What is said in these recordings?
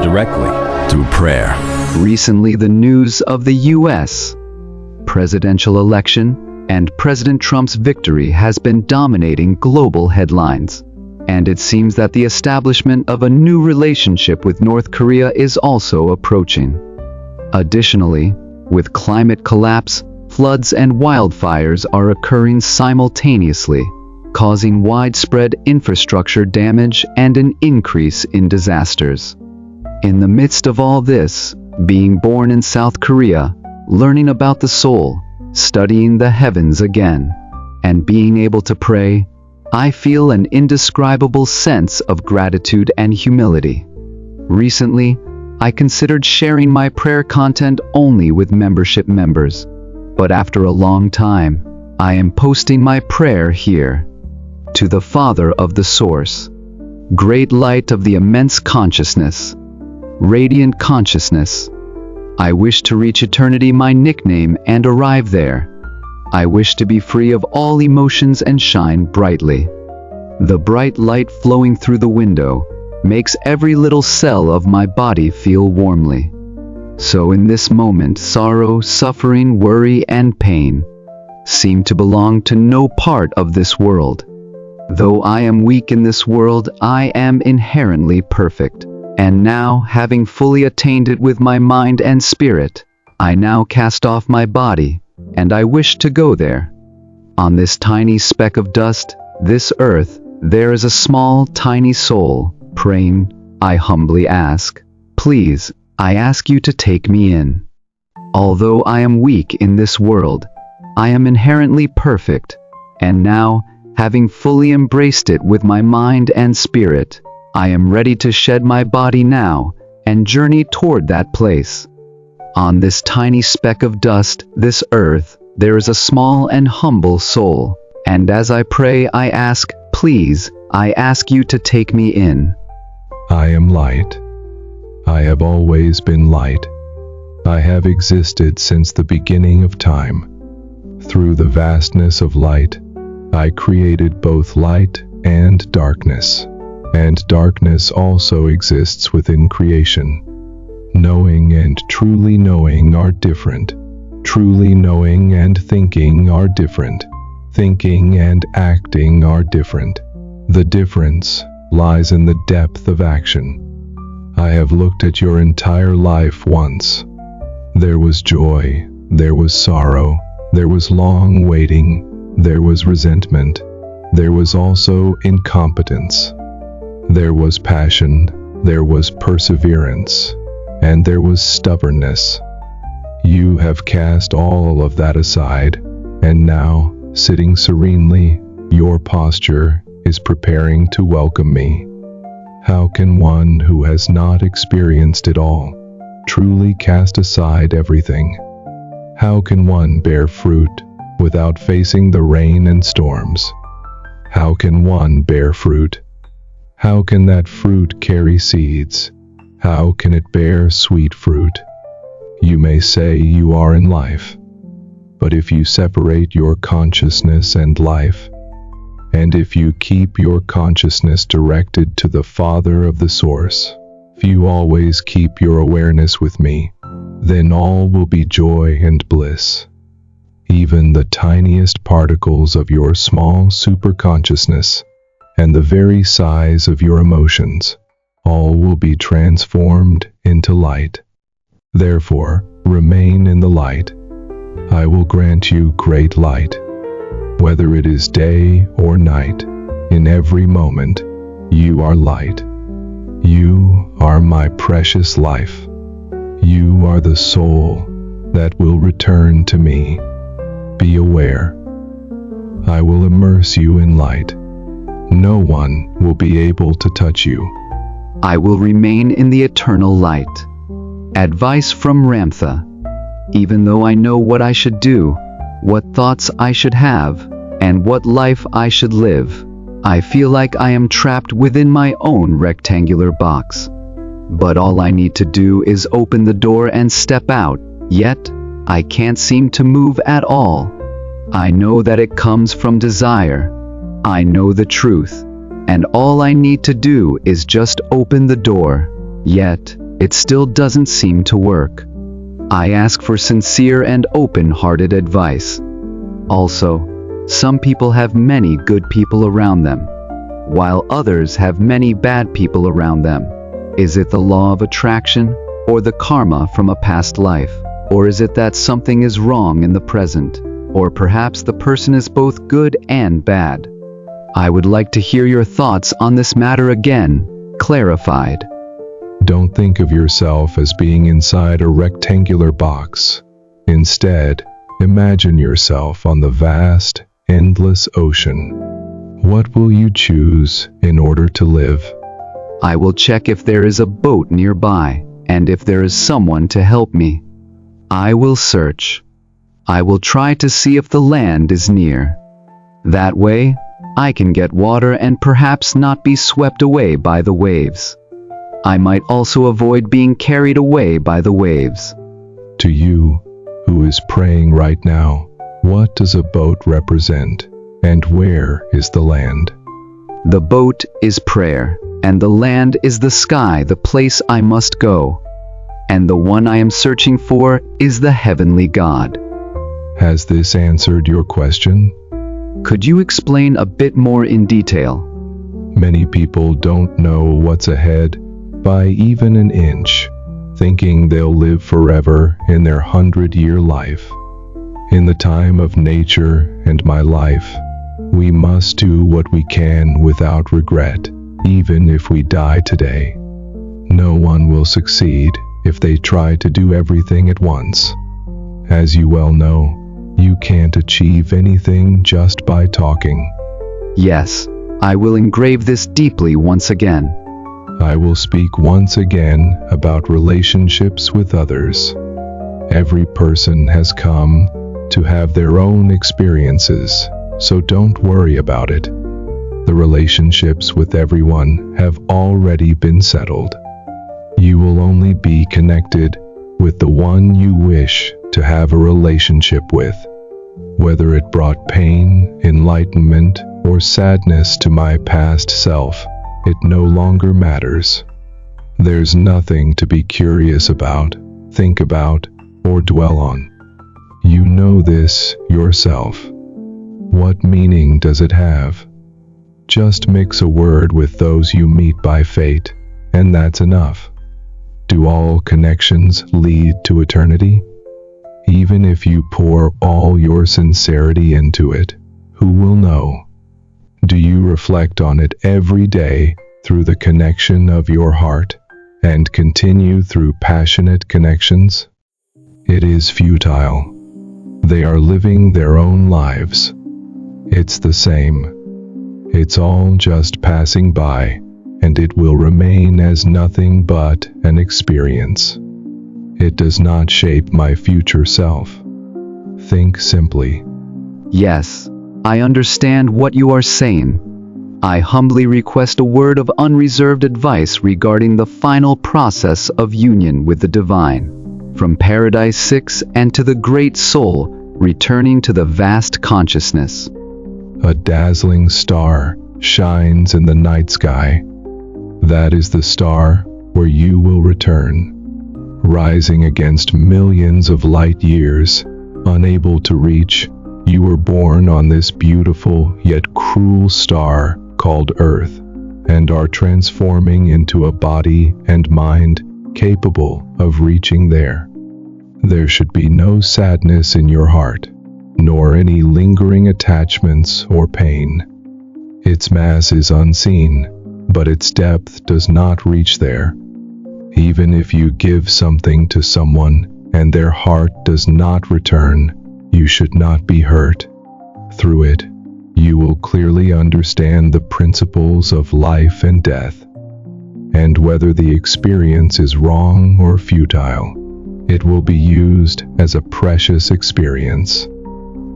directly through prayer. Recently, the news of the U.S. presidential election and President Trump's victory has been dominating global headlines. And it seems that the establishment of a new relationship with North Korea is also approaching. Additionally, with climate collapse, floods and wildfires are occurring simultaneously, causing widespread infrastructure damage and an increase in disasters. In the midst of all this, being born in South Korea, learning about the soul, studying the heavens again, and being able to pray, I feel an indescribable sense of gratitude and humility. Recently, I considered sharing my prayer content only with membership members, but after a long time, I am posting my prayer here. To the Father of the Source, great light of the immense consciousness, radiant consciousness, I wish to reach eternity, my nickname, and arrive there. I wish to be free of all emotions and shine brightly. The bright light flowing through the window makes every little cell of my body feel warmly. So in this moment, sorrow, suffering, worry, and pain seem to belong to no part of this world. Though I am weak in this world, I am inherently perfect. And now, having fully attained it with my mind and spirit, I now cast off my body, and I wish to go there. On this tiny speck of dust, this earth, there is a small, tiny soul, praying. I humbly ask, please, I ask you to take me in. Although I am weak in this world, I am inherently perfect, and now, having fully embraced it with my mind and spirit, I am ready to shed my body now and journey toward that place. On this tiny speck of dust, this earth, there is a small and humble soul, and as I pray, I ask, please, I ask you to take me in. I am light. I have always been light. I have existed since the beginning of time. Through the vastness of light, I created both light and darkness also exists within creation. Knowing and truly knowing are different. Truly knowing and thinking are different. Thinking and acting are different. The difference lies in the depth of action. I have looked at your entire life once. There was joy, there was sorrow, there was long waiting, there was resentment, there was also incompetence. There was passion, there was perseverance, and there was stubbornness. You have cast all of that aside, and now, sitting serenely, your posture is preparing to welcome me. How can one who has not experienced it all truly cast aside everything? How can one bear fruit without facing the rain and storms? How can one bear fruit? How can that fruit carry seeds? How can it bear sweet fruit? You may say you are in life, but if you separate your consciousness and life, and if you keep your consciousness directed to the Father of the Source, if you always keep your awareness with me, then all will be joy and bliss. Even the tiniest particles of your small superconsciousness and the very size of your emotions, all will be transformed into light. Therefore, remain in the light. I will grant you great light. Whether it is day or night, in every moment, you are light. You are my precious life. You are the soul that will return to me. Be aware. I will immerse you in light. No one will be able to touch you. I will remain in the eternal light. Advice from Ramtha. Even though I know what I should do, what thoughts I should have, and what life I should live, I feel like I am trapped within my own rectangular box. But all I need to do is open the door and step out, yet I can't seem to move at all. I know that it comes from desire. I know the truth, and all I need to do is just open the door, yet it still doesn't seem to work. I ask for sincere and open-hearted advice. Also, some people have many good people around them, while others have many bad people around them. Is it the law of attraction, or the karma from a past life? Or is it that something is wrong in the present? Or perhaps the person is both good and bad? I would like to hear your thoughts on this matter again, clarified. Don't think of yourself as being inside a rectangular box. Instead, imagine yourself on the vast, endless ocean. What will you choose in order to live? I will check if there is a boat nearby, and if there is someone to help me. I will search. I will try to see if the land is near. That way, I can get water and perhaps not be swept away by the waves. I might also avoid being carried away by the waves. To you, who is praying right now, what does a boat represent, and where is the land? The boat is prayer, and the land is the sky, the place I must go. And the one I am searching for is the heavenly God. Has this answered your question? Could you explain a bit more in detail? Many people don't know what's ahead by even an inch, thinking they'll live forever in their 100-year life. In the time of nature and my life, we must do what we can without regret, even if we die today. No one will succeed if they try to do everything at once. As you well know, you can't achieve anything just by talking. Yes, I will engrave this deeply once again. I will speak once again about relationships with others. Every person has come to have their own experiences, so don't worry about it. The relationships with everyone have already been settled. You will only be connected with the one you wish to have a relationship with. Whether it brought pain, enlightenment, or sadness to my past self, it no longer matters. There's nothing to be curious about, think about, or dwell on. You know this yourself. What meaning does it have? Just mix a word with those you meet by fate, and that's enough. Do all connections lead to eternity? Even if you pour all your sincerity into it, who will know? Do you reflect on it every day through the connection of your heart and continue through passionate connections? It is futile. They are living their own lives. It's the same. It's all just passing by, and it will remain as nothing but an experience. It does not shape my future self. Think simply. Yes, I understand what you are saying. I humbly request a word of unreserved advice regarding the final process of union with the divine, from Paradise 6 and to the great soul, returning to the vast consciousness. A dazzling star shines in the night sky. That is the star where you will return. Rising against millions of light years, unable to reach, you were born on this beautiful yet cruel star called Earth, and are transforming into a body and mind capable of reaching there. There should be no sadness in your heart, nor any lingering attachments or pain. Its mass is unseen, but its depth does not reach there. Even if you give something to someone and their heart does not return, you should not be hurt. Through it, you will clearly understand the principles of life and death, and whether the experience is wrong or futile, it will be used as a precious experience.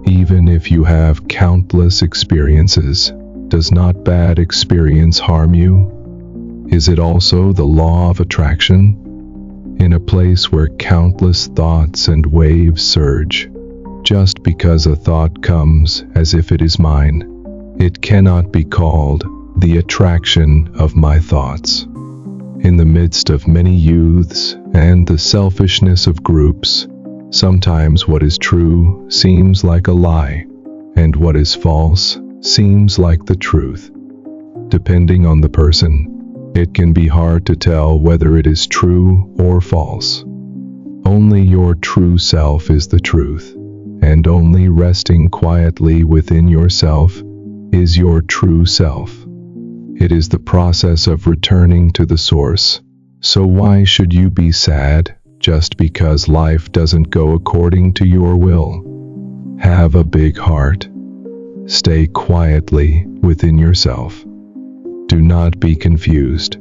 Even if you have countless experiences, does not bad experience harm you? Is it also the law of attraction? In a place where countless thoughts and waves surge, just because a thought comes as if it is mine, it cannot be called the attraction of my thoughts. In the midst of many youths and the selfishness of groups, sometimes what is true seems like a lie, and what is false seems like the truth. Depending on the person, it can be hard to tell whether it is true or false. Only your true self is the truth, and only resting quietly within yourself is your true self. It is the process of returning to the source. So why should you be sad just because life doesn't go according to your will? Have a big heart. Stay quietly within yourself. Do not be confused.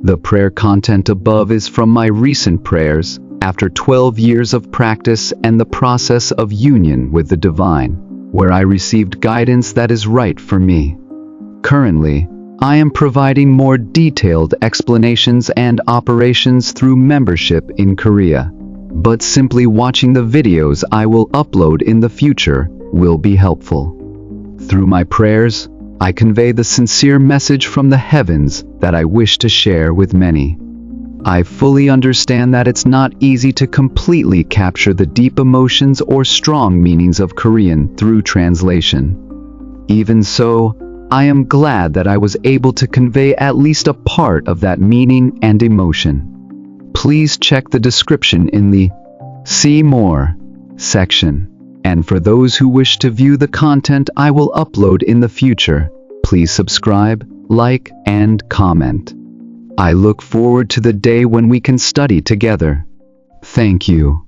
The prayer content above is from my recent prayers after 12 years of practice and the process of union with the divine, where I received guidance that is right for me. Currently, I am providing more detailed explanations and operations through membership in Korea, but simply watching the videos I will upload in the future will be helpful. Through my prayers, I convey the sincere message from the heavens that I wish to share with many. I fully understand that it's not easy to completely capture the deep emotions or strong meanings of Korean through translation. Even so, I am glad that I was able to convey at least a part of that meaning and emotion. Please check the description in the See More section. And for those who wish to view the content I will upload in the future, please subscribe, like, and comment. I look forward to the day when we can study together. Thank you.